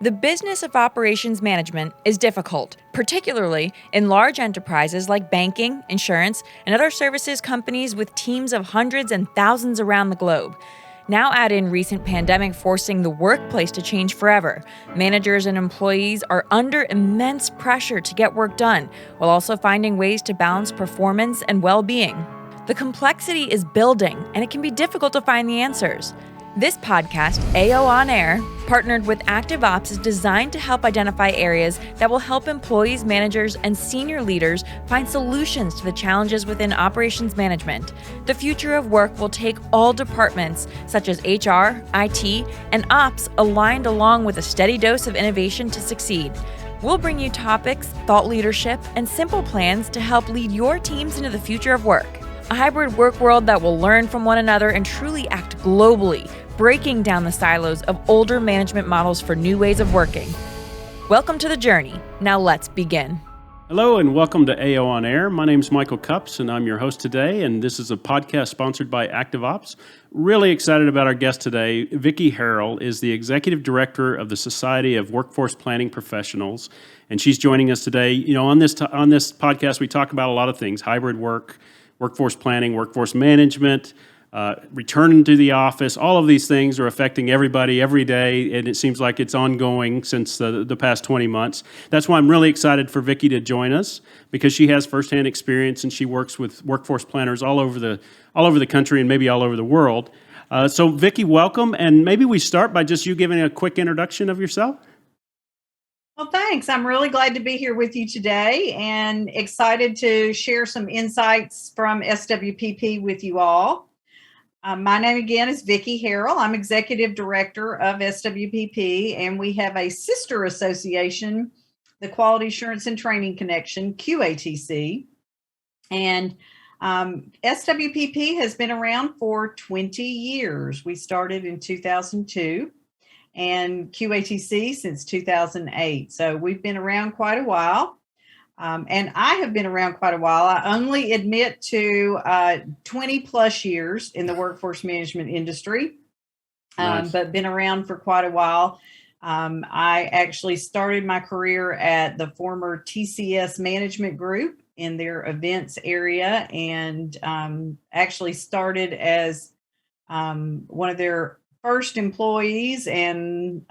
The business of operations management is difficult, particularly in large enterprises like banking, insurance, and other services companies with teams of hundreds and thousands around the globe. Now add in recent pandemic forcing the workplace to change forever. Managers and employees are under immense pressure to get work done, while also finding ways to balance performance and well-being. The complexity is building, and it can be difficult to find the answers. This podcast, AO On Air, partnered with Active Ops, is designed to help identify areas that will help employees, managers, and senior leaders find solutions to the challenges within operations management. The future of work will take all departments, such as HR, IT, and Ops, aligned along with a steady dose of innovation to succeed. We'll bring you topics, thought leadership, and simple plans to help lead your teams into the future of work. A hybrid work world that will learn from one another and truly act globally, breaking down the silos of older management models for new ways of working. Welcome to the journey. Now let's begin. Hello and welcome to AO On Air. My name is Michael Cups and I'm your host today, and this is a podcast sponsored by Active Ops. Really excited about our guest today. Vicki Herrell is the Executive Director of the Society of Workforce Planning Professionals, and she's joining us today. You know, on this podcast we talk about a lot of things: hybrid work, workforce planning, workforce management, returning to the office. All of these things are affecting everybody every day, and it seems like it's ongoing since the past 20 months. That's why I'm really excited for Vicki to join us, because she has firsthand experience and she works with workforce planners all over the country and maybe all over the world. So Vicki, welcome, and maybe we start by just you giving a quick introduction of yourself. Well, thanks. I'm really glad to be here with you today and excited to share some insights from SWPP with you all. My name again is Vicki Herrell. I'm Executive Director of SWPP, and we have a sister association, the Quality Assurance and Training Connection, QATC. And SWPP has been around for 20 years. We started in 2002. And QATC since 2008. So we've been around quite a while. And I have been around quite a while. I only admit to 20 plus years in the workforce management industry, Nice. But been around for quite a while. I actually started my career at the former TCS Management Group in their events area, and actually started as one of their first employees, and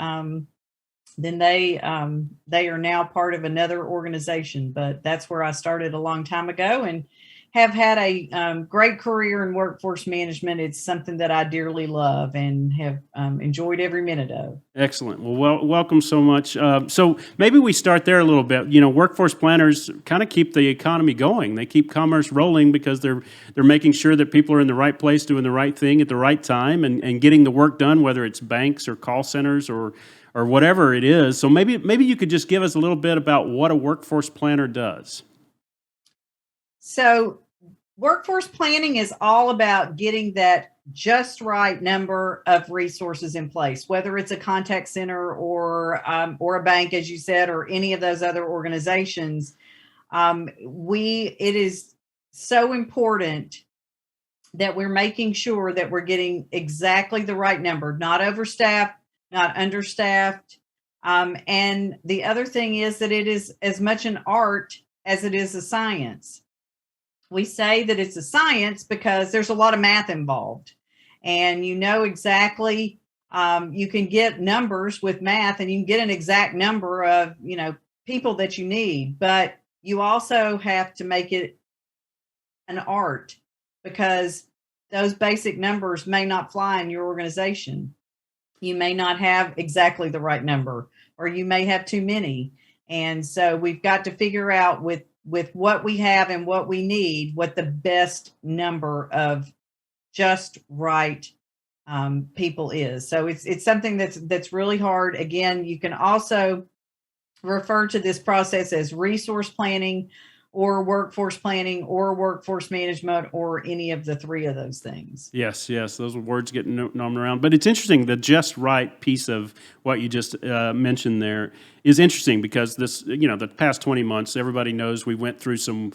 then they are now part of another organization. But that's where I started a long time ago, and have had a great career in workforce management. It's something that I dearly love and have enjoyed every minute of. Excellent. Well, welcome so much. So maybe we start there a little bit. You know, workforce planners kind of keep the economy going. They keep commerce rolling because they're making sure that people are in the right place, doing the right thing at the right time, and getting the work done, whether it's banks or call centers or whatever it is. So maybe you could just give us a little bit about what a workforce planner does. So workforce planning is all about getting that just right number of resources in place, whether it's a contact center or a bank, as you said, or any of those other organizations. It is so important that we're making sure that we're getting exactly the right number, not overstaffed, not understaffed. And the other thing is that it is as much an art as it is a science. We say that it's a science because there's a lot of math involved, and you know exactly, you can get numbers with math, and you can get an exact number of, people that you need, but you also have to make it an art, because those basic numbers may not fly in your organization. You may not have exactly the right number, or you may have too many. And so we've got to figure out with what we have and what we need, what the best number of just right people is. So it's something that's really hard. Again, you can also refer to this process as resource planning or workforce planning or workforce management or any of the three of those things. Yes, those words get known around. But it's interesting, the just right piece of what you just mentioned there is interesting because this, the past 20 months, everybody knows we went through some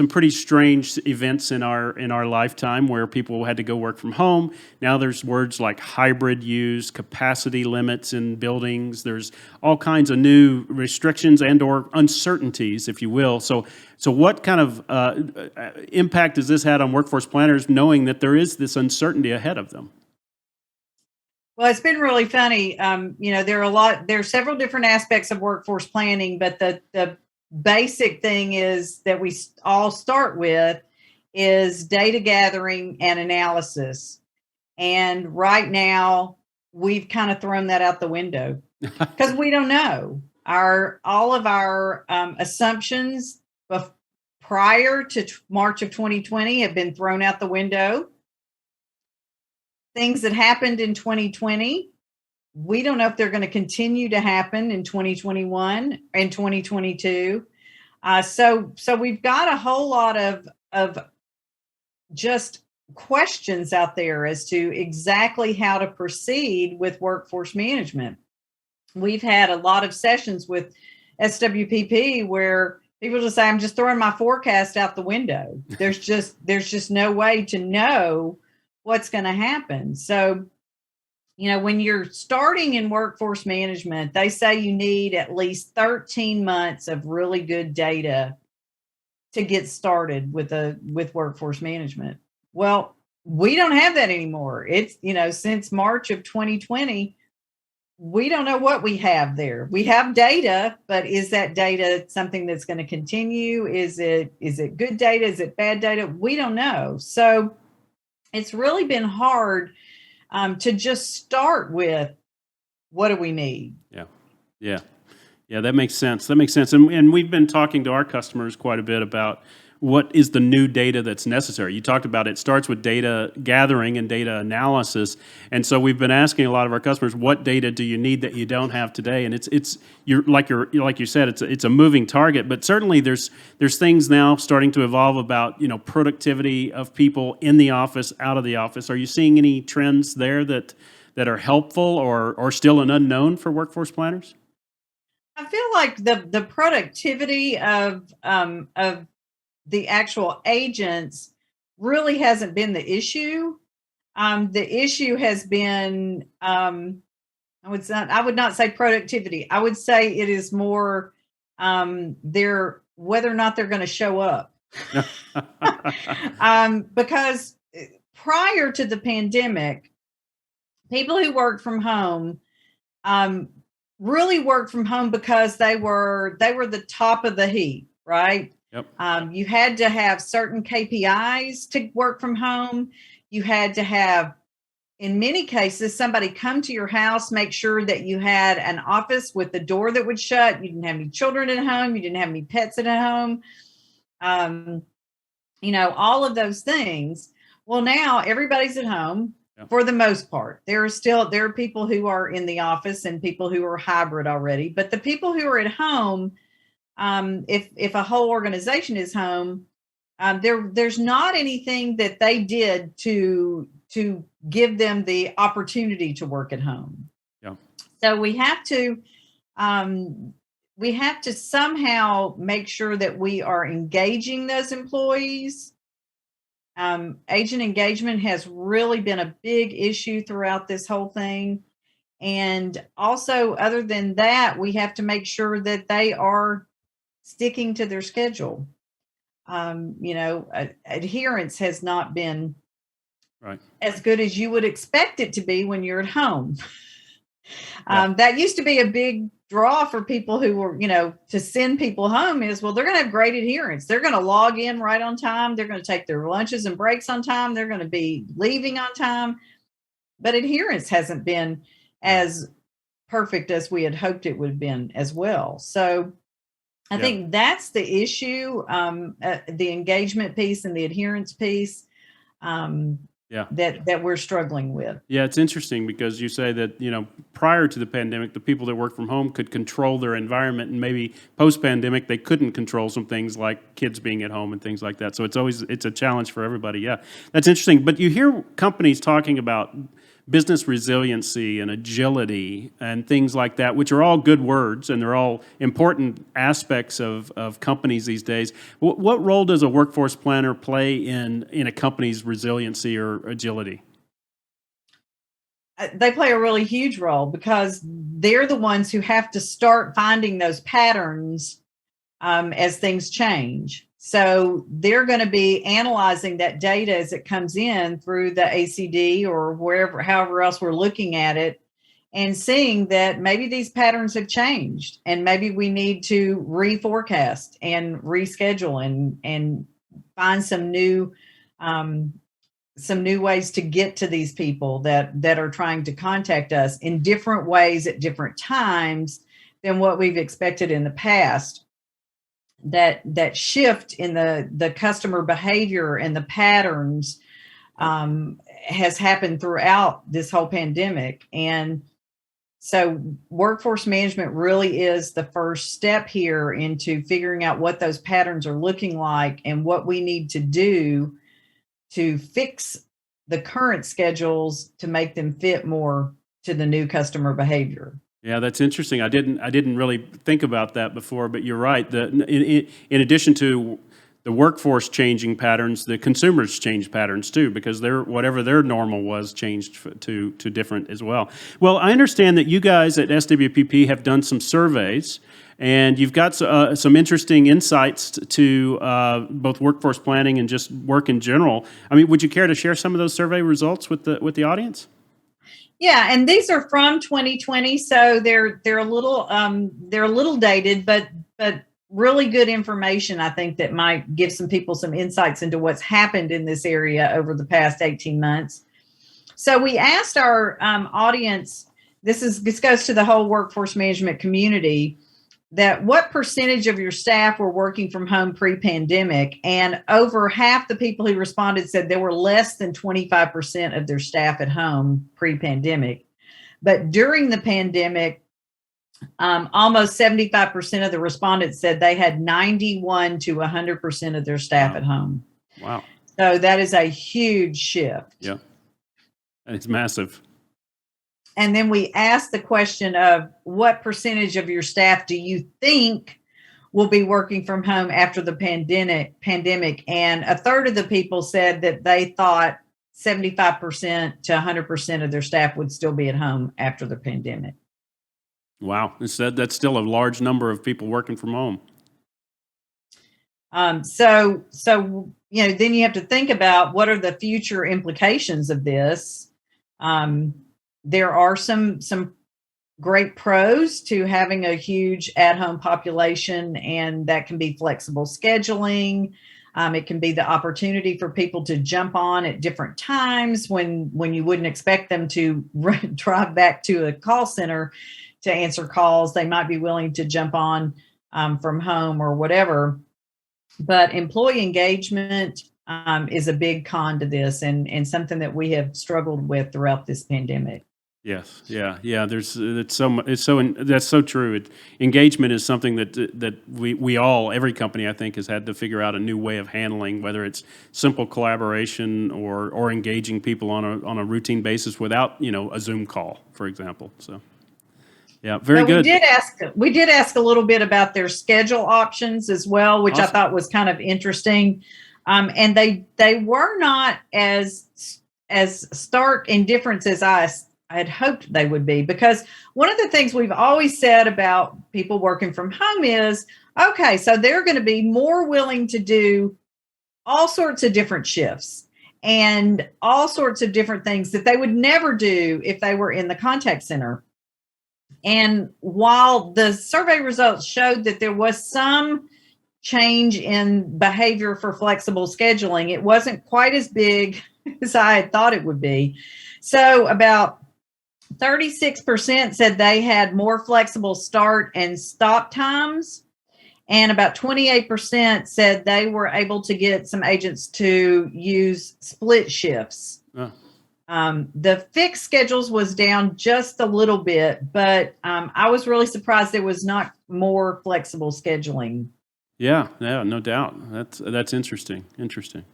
pretty strange events in our lifetime where people had to go work from home. Now there's words like hybrid use, capacity limits in buildings. There's all kinds of new restrictions and or uncertainties, if you will. So what kind of impact has this had on workforce planners knowing that there is this uncertainty ahead of them? Well, it's been really funny. There are several different aspects of workforce planning, but the basic thing is that we all start with is data gathering and analysis. And right now we've kind of thrown that out the window because we don't know. All of our assumptions prior to March of 2020 have been thrown out the window. Things that happened in 2020, we don't know if they're going to continue to happen in 2021 and 2022. So we've got a whole lot of just questions out there as to exactly how to proceed with workforce management. We've had a lot of sessions with SWPP where people just say, I'm just throwing my forecast out the window. There's just no way to know what's going to happen. So, when you're starting in workforce management, they say you need at least 13 months of really good data to get started with workforce management. Well, we don't have that anymore. It's, since March of 2020, we don't know what we have there. We have data, but is that data something that's going to continue? Is it good data? Is it bad data? We don't know. So it's really been hard to just start with what do we need? Yeah, that makes sense. And we've been talking to our customers quite a bit about what is the new data that's necessary. You talked about it starts with data gathering and data analysis. And so we've been asking a lot of our customers, what data do you need that you don't have today? And like you said, it's a moving target, but certainly there's things now starting to evolve about, productivity of people in the office, out of the office. Are you seeing any trends there that are helpful or still an unknown for workforce planners? I feel like the productivity of the actual agents really hasn't been the issue. The issue has been, I would not say productivity. I would say it is more whether or not they're going to show up. Because prior to the pandemic, people who worked from home really worked from home because they were the top of the heap, right? Yep. You had to have certain KPIs to work from home. You had to have, in many cases, somebody come to your house, make sure that you had an office with the door that would shut. You didn't have any children at home. You didn't have any pets at home. All of those things. Well, now everybody's at home. For the most part. There are people who are in the office and people who are hybrid already, but the people who are at home, if a whole organization is home, there's not anything that they did to give them the opportunity to work at home. Yeah. So we have to somehow make sure that we are engaging those employees. Agent engagement has really been a big issue throughout this whole thing. And also, other than that, we have to make sure that they are sticking to their schedule. Adherence has not been right as good as you would expect it to be when you're at home. That used to be a big draw for people who were, to send people home is, well, they're going to have great adherence. They're going to log in right on time. They're going to take their lunches and breaks on time. They're going to be leaving on time. But adherence hasn't been as perfect as we had hoped it would have been as well. So I think that's the issue, the engagement piece and the adherence piece. Yeah. that we're struggling with. Yeah, it's interesting because you say that, prior to the pandemic, the people that work from home could control their environment, and maybe post-pandemic, they couldn't control some things like kids being at home and things like that. So it's a challenge for everybody. Yeah, that's interesting. But you hear companies talking about business resiliency and agility and things like that, which are all good words and they're all important aspects of companies these days. What role does a workforce planner play in a company's resiliency or agility? They play a really huge role because they're the ones who have to start finding those patterns as things change. So they're going to be analyzing that data as it comes in through the ACD or however else we're looking at it, and seeing that maybe these patterns have changed and maybe we need to reforecast and reschedule and find some new ways to get to these people that are trying to contact us in different ways at different times than what we've expected in the past. That shift in the customer behavior and the patterns has happened throughout this whole pandemic. And so workforce management really is the first step here into figuring out what those patterns are looking like and what we need to do to fix the current schedules to make them fit more to the new customer behavior. Yeah, that's interesting. I didn't really think about that before, but you're right. In addition to the workforce changing patterns, the consumers change patterns too, because whatever their normal was changed to different as well. Well, I understand that you guys at SWPP have done some surveys, and you've got some interesting insights to both workforce planning and just work in general. I mean, would you care to share some of those survey results with the audience? Yeah, and these are from 2020, so they're a little dated, but really good information, I think, that might give some people some insights into what's happened in this area over the past 18 months. So we asked our audience, this goes to the whole workforce management community, that what percentage of your staff were working from home pre-pandemic, and over half the people who responded said there were less than 25% of their staff at home pre-pandemic. But during the pandemic, almost 75% of the respondents said they had 91 to 100% of their staff at home. Wow. So that is a huge shift. Yeah, and it's massive. And then we asked the question of what percentage of your staff do you think will be working from home after the pandemic? And a third of the people said that they thought 75% to 100% of their staff would still be at home after the pandemic. Wow, that's still a large number of people working from home. So then you have to think about what are the future implications of this. There are some great pros to having a huge at-home population, and that can be flexible scheduling. It can be the opportunity for people to jump on at different times when you wouldn't expect them to drive back to a call center to answer calls. They might be willing to jump on from home or whatever. But employee engagement is a big con to this, and something that we have struggled with throughout this pandemic. Yes, yeah. That's so true. Engagement is something that we all, every company, I think, has had to figure out a new way of handling, whether it's simple collaboration or engaging people on a routine basis without a Zoom call, for example. So, yeah, very good. We did ask a little bit about their schedule options as well, which awesome. I thought was kind of interesting, and they were not as stark in difference as I had hoped they would be, because one of the things we've always said about people working from home is, okay, so they're going to be more willing to do all sorts of different shifts and all sorts of different things that they would never do if they were in the contact center. And while the survey results showed that there was some change in behavior for flexible scheduling, it wasn't quite as big as I had thought it would be. So about 36% said they had more flexible start and stop times, and about 28% said they were able to get some agents to use split shifts Oh, The fixed schedules was down just a little bit, but I was really surprised there was not more flexible scheduling. yeah, no doubt. That's interesting. Interesting.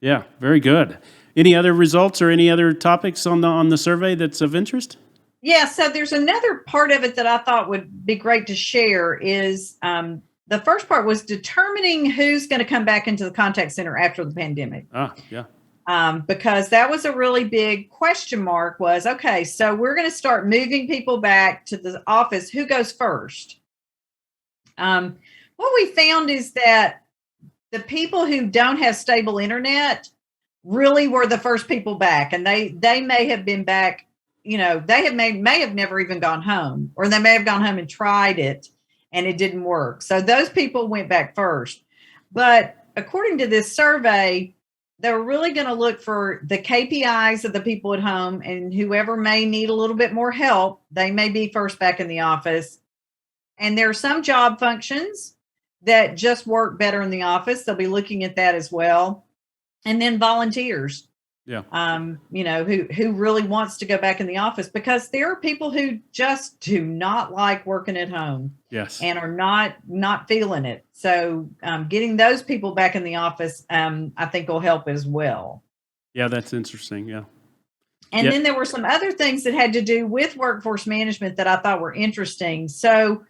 Yeah, very good. Any other results or any other topics on the survey that's of interest? Yeah, so there's another part of it that I thought would be great to share is the first part was determining who's going to come back into the contact center after the pandemic. Yeah. Because that was a really big question mark was, okay, so we're going to start moving people back to the office. Who goes first? What we found is that the people who don't have stable internet really were the first people back, and they may have been back, they may have never even gone home, or they may have gone home and tried it and it didn't work. So those people went back first. But according to this survey, they're really going to look for the KPIs of the people at home, and whoever may need a little bit more help, they may be first back in the office. And there are some job functions that just work better in the office. They'll be looking at that as well. And then volunteers, Yeah. who really wants to go back in the office, because there are people who just do not like working at home. Yes. And are not feeling it. So getting those people back in the office, I think will help as well. Yeah, that's interesting. Yeah. And then there were some other things that had to do with workforce management that I thought were interesting. So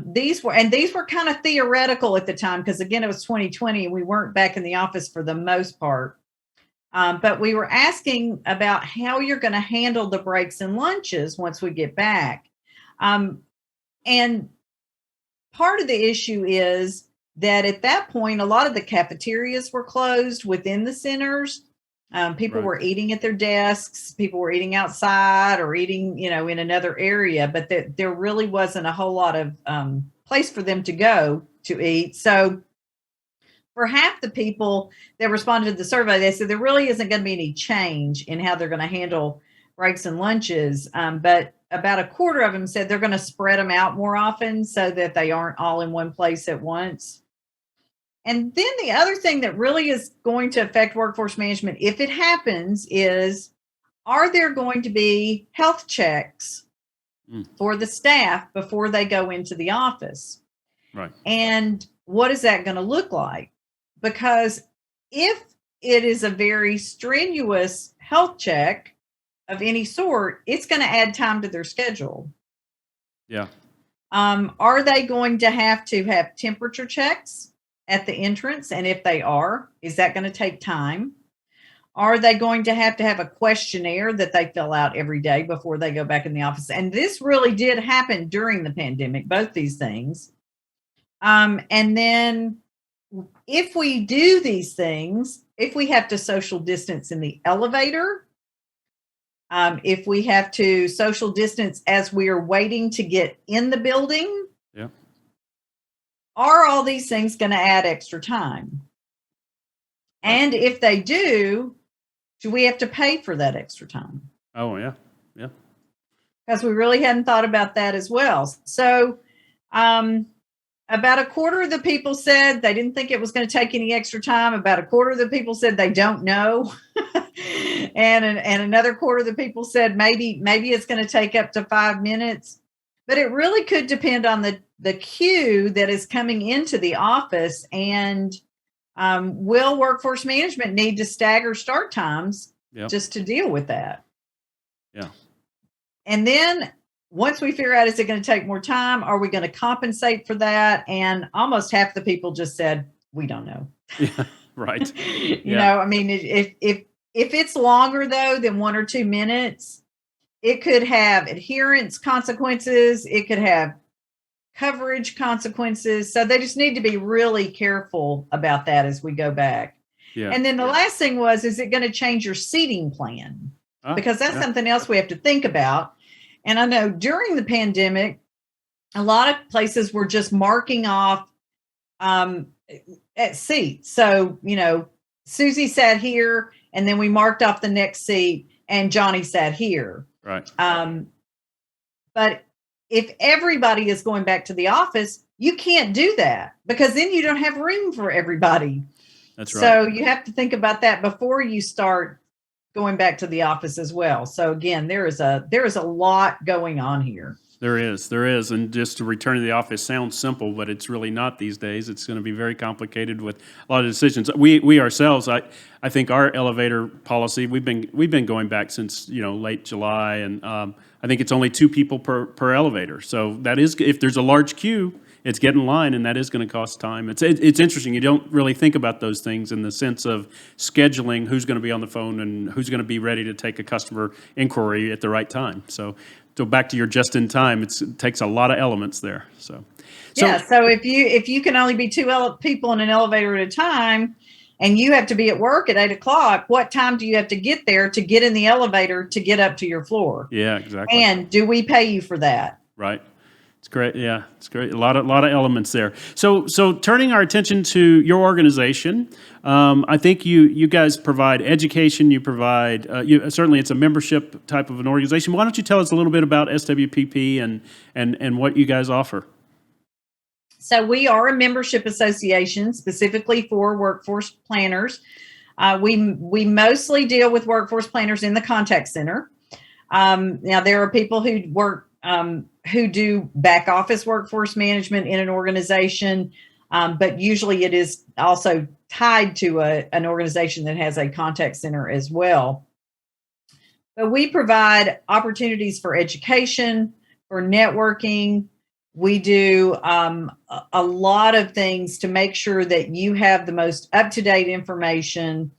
these were kind of theoretical at the time, because again, it was 2020 and we weren't back in the office for the most part. But we were asking about how you're going to handle the breaks and lunches once we get back. And part of the issue is that at that point, a lot of the cafeterias were closed within the centers. People were eating at their desks. People were eating outside or eating, in another area, but there really wasn't a whole lot of place for them to go to eat. So for half the people that responded to the survey, they said there really isn't going to be any change in how they're going to handle breaks and lunches. But about a quarter of them said they're going to spread them out more often so that they aren't all in one place at once. And then the other thing that really is going to affect workforce management, if it happens, is are there going to be health checks for the staff before they go into the office? Right. And what is that going to look like? Because if it is a very strenuous health check of any sort, it's going to add time to their schedule. Yeah. Are they going to have temperature checks at the entrance? And if they are, is that going to take time? Are they going to have a questionnaire that they fill out every day before they go back in the office? And this really did happen during the pandemic, both these things. And then if we do these things, if we have to social distance in the elevator, if we have to social distance as we are waiting to get in the building, are all these things going to add extra time? And if they do we have to pay for that extra time? Oh, yeah. Yeah. Because we really hadn't thought about that as well. So about a quarter of the people said they didn't think it was going to take any extra time. About a quarter of the people said they don't know. and another quarter of the people said maybe it's going to take up to 5 minutes. But it really could depend on the queue that is coming into the office. And will workforce management need to stagger start times just to deal with that? Yeah. And then once we figure out, is it going to take more time? Are we going to compensate for that? And almost half the people just said, we don't know. Yeah, right. I mean, if it's longer though than 1 or 2 minutes, it could have adherence consequences. It could have coverage consequences. So they just need to be really careful about that as we go back. Yeah. And then the last thing was, is it going to change your seating plan? Because that's something else we have to think about. And I know during the pandemic, a lot of places were just marking off at seats. So, Susie sat here, and then we marked off the next seat, and Johnny sat here. Right. But if everybody is going back to the office, you can't do that, because then you don't have room for everybody. That's right. So you have to think about that before you start going back to the office as well. So again, there is a lot going on here. There is. And just to return to the office sounds simple, but it's really not these days. It's going to be very complicated with a lot of decisions. We ourselves, I think our elevator policy, we've been going back since, late July, and I think it's only 2 people per elevator. So that is, if there's a large queue, it's get in line, and that is going to cost time. It's interesting. You don't really think about those things in the sense of scheduling who's going to be on the phone and who's going to be ready to take a customer inquiry at the right time. So back to your just in time, it takes a lot of elements there. So if you can only be 2 people in an elevator at a time, and you have to be at work at 8:00, what time do you have to get there to get in the elevator to get up to your floor? Yeah, exactly. And do we pay you for that? Right. It's great. Yeah, it's great. A lot of elements there. So turning our attention to your organization, I think you guys provide education. You provide certainly it's a membership type of an organization. Why don't you tell us a little bit about SWPP and what you guys offer? So we are a membership association specifically for workforce planners. We mostly deal with workforce planners in the contact center. Now there are people who work. Who do back office workforce management in an organization, but usually it is also tied to an organization that has a contact center as well. But we provide opportunities for education, for networking. We do a lot of things to make sure that you have the most up-to-date information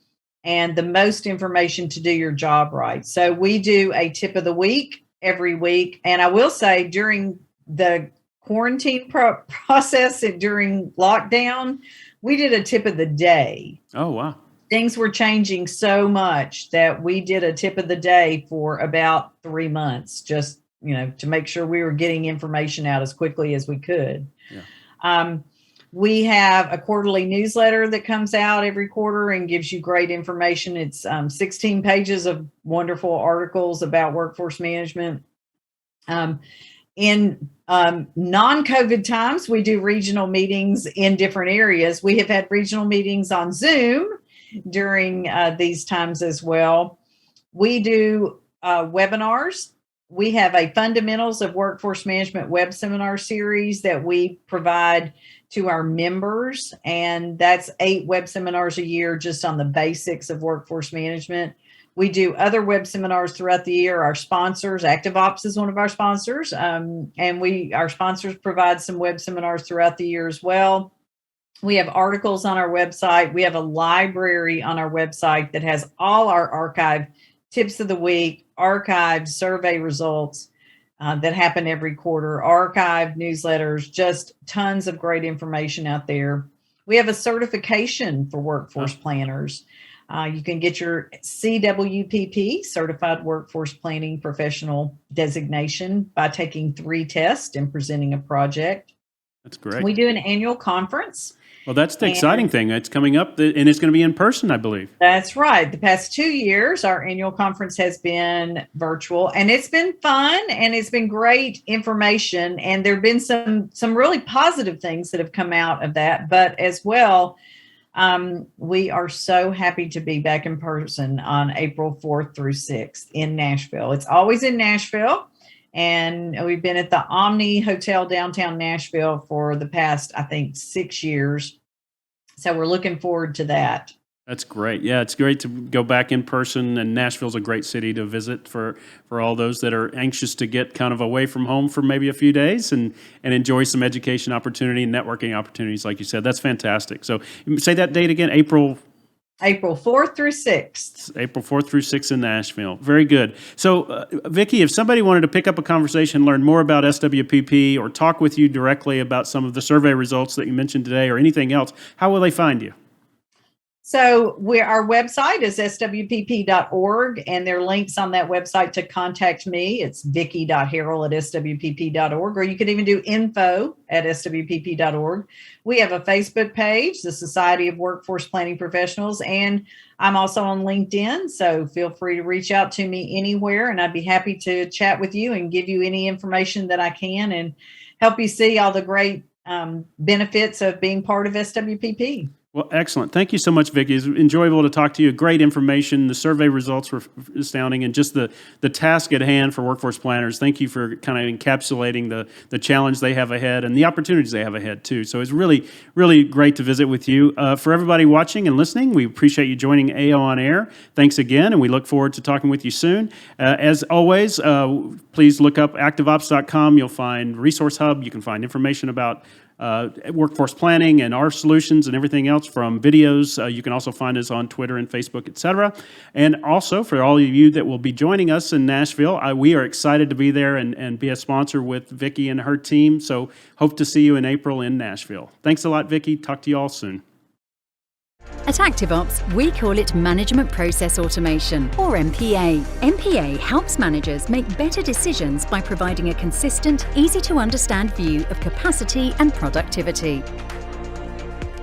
and the most information to do your job right. So we do a tip of the week every week. And I will say during the quarantine process and during lockdown, we did a tip of the day. Oh, wow. Things were changing so much that we did a tip of the day for about 3 months, just, to make sure we were getting information out as quickly as we could. Yeah. We have a quarterly newsletter that comes out every quarter and gives you great information. It's 16 pages of wonderful articles about workforce management. In non-COVID times, we do regional meetings in different areas. We have had regional meetings on Zoom during these times as well. We do webinars. We have a Fundamentals of Workforce Management web seminar series that we provide to our members, and that's 8 web seminars a year just on the basics of workforce management. We do other web seminars throughout the year. Our sponsors, ActiveOps is one of our sponsors, and our sponsors provide some web seminars throughout the year as well. We have articles on our website. We have a library on our website that has all our archive tips of the week, archived survey results that happen every quarter, archived newsletters, just tons of great information out there. We have a certification for workforce planners. You can get your SWPP, Certified Workforce Planning Professional designation, by taking 3 tests and presenting a project. That's great. We do an annual conference. Well, that's the exciting thing. It's coming up, and it's going to be in person, I believe. That's right. The past 2 years, our annual conference has been virtual, and it's been fun, and it's been great information. And there have been some really positive things that have come out of that. But as well, we are so happy to be back in person on April 4th through 6th in Nashville. It's always in Nashville. And we've been at the Omni Hotel downtown Nashville for the past, I think, 6 years. So we're looking forward to that. That's great. Yeah, it's great to go back in person, and Nashville's a great city to visit for all those that are anxious to get kind of away from home for maybe a few days and enjoy some education opportunity and networking opportunities, like you said. That's fantastic. So say that date again, April 4th through 6th. April 4th through 6th in Nashville. Very good. So, Vicki, if somebody wanted to pick up a conversation, learn more about SWPP, or talk with you directly about some of the survey results that you mentioned today or anything else, how will they find you? So our website is swpp.org, and there are links on that website to contact me. It's vicky.herrell@swpp.org, or you could even do info@swpp.org. We have a Facebook page, the Society of Workforce Planning Professionals, and I'm also on LinkedIn. So feel free to reach out to me anywhere, and I'd be happy to chat with you and give you any information that I can and help you see all the great benefits of being part of SWPP. Well, excellent. Thank you so much, Vicki. It's enjoyable to talk to you. Great information. The survey results were astounding, and just the task at hand for workforce planners. Thank you for kind of encapsulating the challenge they have ahead and the opportunities they have ahead, too. So it's really, really great to visit with you. For everybody watching and listening, we appreciate you joining AO on Air. Thanks again, and we look forward to talking with you soon. As always, please look up activeops.com. You'll find Resource Hub. You can find information about workforce planning and our solutions and everything else from videos. You can also find us on Twitter and Facebook, etc. And also, for all of you that will be joining us in Nashville, we are excited to be there and be a sponsor with Vicki and her team. So hope to see you in April in Nashville. Thanks a lot, Vicki. Talk to you all soon. At ActiveOps, we call it Management Process Automation, or MPA. MPA helps managers make better decisions by providing a consistent, easy-to-understand view of capacity and productivity.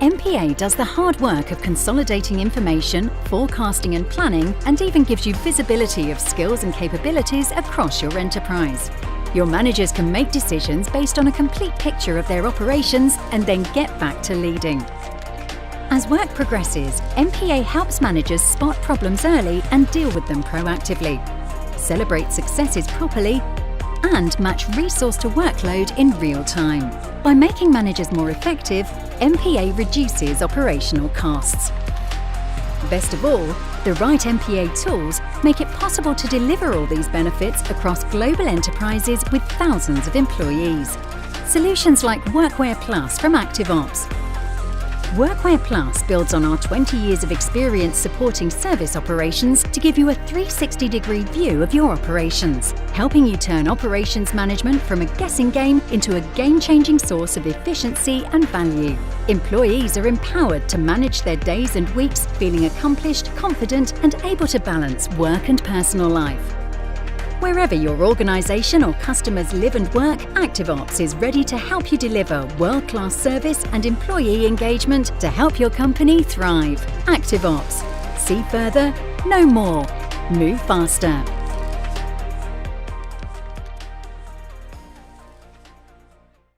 MPA does the hard work of consolidating information, forecasting and planning, and even gives you visibility of skills and capabilities across your enterprise. Your managers can make decisions based on a complete picture of their operations and then get back to leading. As work progresses, MPA helps managers spot problems early and deal with them proactively, celebrate successes properly, and match resource to workload in real time. By making managers more effective, MPA reduces operational costs. Best of all, the right MPA tools make it possible to deliver all these benefits across global enterprises with thousands of employees. Solutions like Workwear Plus from ActiveOps. Workwear Plus builds on our 20 years of experience supporting service operations to give you a 360-degree view of your operations, helping you turn operations management from a guessing game into a game-changing source of efficiency and value. Employees are empowered to manage their days and weeks feeling accomplished, confident, and able to balance work and personal life. Wherever your organisation or customers live and work, ActiveOps is ready to help you deliver world-class service and employee engagement to help your company thrive. ActiveOps. See further, know more, move faster.